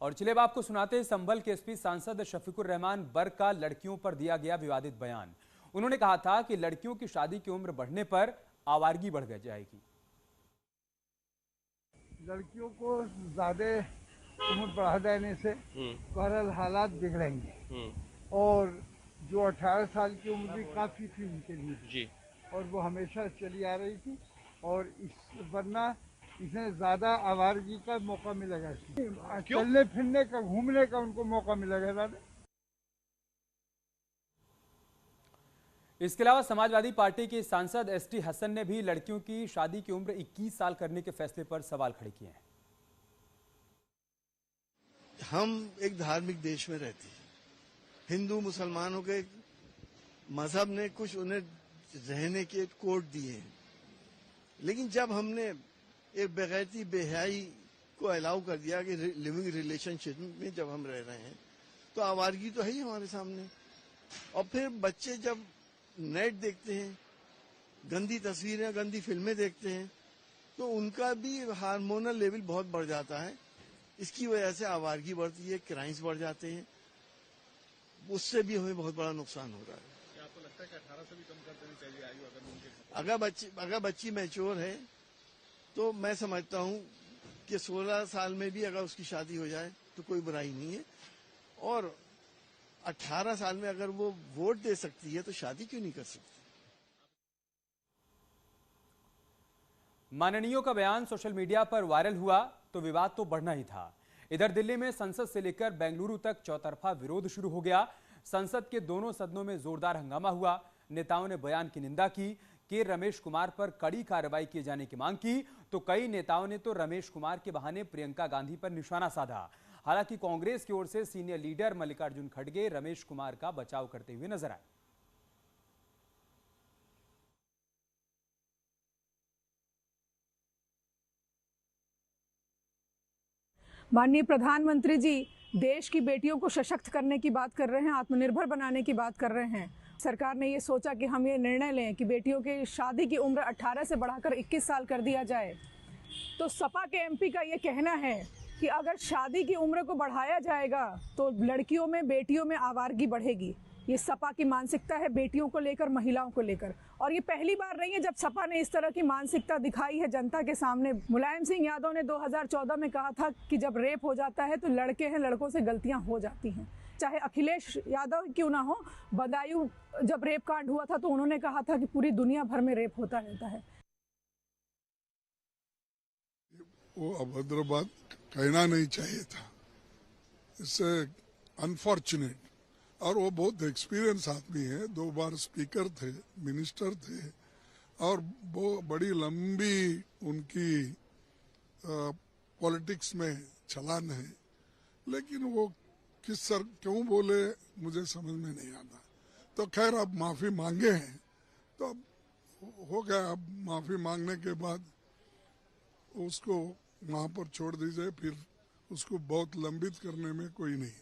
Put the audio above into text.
और चलिए अब आपको सुनाते हैं संभल के एसपी सांसद शफीकुर रहमान बर्क का लड़कियों पर दिया गया विवादित बयान। उन्होंने कहा था कि लड़कियों की शादी की उम्र बढ़ने पर आवारगी बढ़ जाएगी। लड़कियों को ज्यादा उम्र बढ़ा देने से बहरहाल हालात बिगड़ेंगे और जो 18 साल की उम्र भी काफी थी उनके लिए जी, और वो हमेशा चली आ रही थी और इस वरना इसे ज्यादा आवारगी का मौका मिलेगा, चलने फिरने का, घूमने का उनको मौका मिलेगा ज्यादा। इसके अलावा समाजवादी पार्टी के सांसद एसटी हसन ने भी लड़कियों की शादी की उम्र 21 साल करने के फैसले पर सवाल खड़े किए हैं। हम एक धार्मिक देश में रहते हैं, हिंदू मुसलमानों के मजहब ने कुछ उन्हें रहने के कोड दिए हैं, लेकिन जब हमने एक बेगैरती बेहयाई को अलाउ कर दिया कि लिविंग रिलेशनशिप में जब हम रह रहे हैं तो आवारगी तो है ही हमारे सामने। और फिर बच्चे जब नेट देखते हैं, गंदी तस्वीरें, गंदी फिल्में देखते हैं तो उनका भी हार्मोनल लेवल बहुत बढ़ जाता है। इसकी वजह से आवारगी बढ़ती है, क्राइम्स बढ़ जाते हैं, उससे भी हमें बहुत बड़ा नुकसान हो रहा है। क्या आपको लगता है कि 18 से भी कम कर देनी चाहिए आयु? अगर बच्ची मैच्योर है तो मैं समझता हूं कि 16 साल में भी अगर उसकी शादी हो जाए तो कोई बुराई नहीं है, और 18 साल में अगर वो वोट दे सकती है तो शादी क्यों नहीं कर सकती। माननीयों का बयान सोशल मीडिया पर वायरल हुआ तो विवाद तो बढ़ना ही था। इधर दिल्ली में संसद से लेकर बेंगलुरु तक चौतरफा विरोध शुरू हो गया। संसद के दोनों सदनों में जोरदार हंगामा हुआ। नेताओं ने बयान की निंदा की कि रमेश कुमार पर कड़ी कार्रवाई किए जाने की मांग की, तो कई नेताओं ने तो रमेश कुमार के बहाने प्रियंका गांधी पर निशाना साधा। हालांकि कांग्रेस की ओर से सीनियर लीडर मल्लिकार्जुन खड़गे रमेश कुमार का बचाव करते हुए नजर आए। माननीय प्रधानमंत्री जी देश की बेटियों को सशक्त करने की बात कर रहे हैं, आत्मनिर्भर बनाने की बात कर रहे हैं। सरकार ने ये सोचा कि हम ये निर्णय लें कि बेटियों की शादी की उम्र 18 से बढ़ाकर 21 साल कर दिया जाए। तो सपा के एमपी का ये कहना है कि अगर शादी की उम्र को बढ़ाया जाएगा तो लड़कियों में, बेटियों में आवारगी बढ़ेगी। ये सपा की मानसिकता है बेटियों को लेकर, महिलाओं को लेकर, और ये पहली बार नहीं है जब सपा ने इस तरह की मानसिकता दिखाई है जनता के सामने। मुलायम सिंह यादव ने 2014 में कहा था कि जब रेप हो जाता है तो लड़के हैं, लड़कों से गलतियां हो जाती हैं। चाहे अखिलेश यादव क्यों ना हो, बदायूं जब रेप कांड हुआ था तो उन्होंने कहा था कि पूरी दुनिया भर में रेप होता रहता है। वो अभद्र बात कहना नहीं चाहिए था, इससे अनफॉर्चुनेट। और वो बहुत एक्सपीरियंस आदमी है, 2 बार स्पीकर थे, मिनिस्टर थे, और वो बड़ी लंबी उनकी पॉलिटिक्स में छलान है, लेकिन वो क्यों बोले मुझे समझ में नहीं आता। तो खैर अब माफी मांगे हैं तो अब हो गया। अब माफी मांगने के बाद उसको वहां पर छोड़ दीजिए, फिर उसको बहुत लंबित करने में कोई नहीं।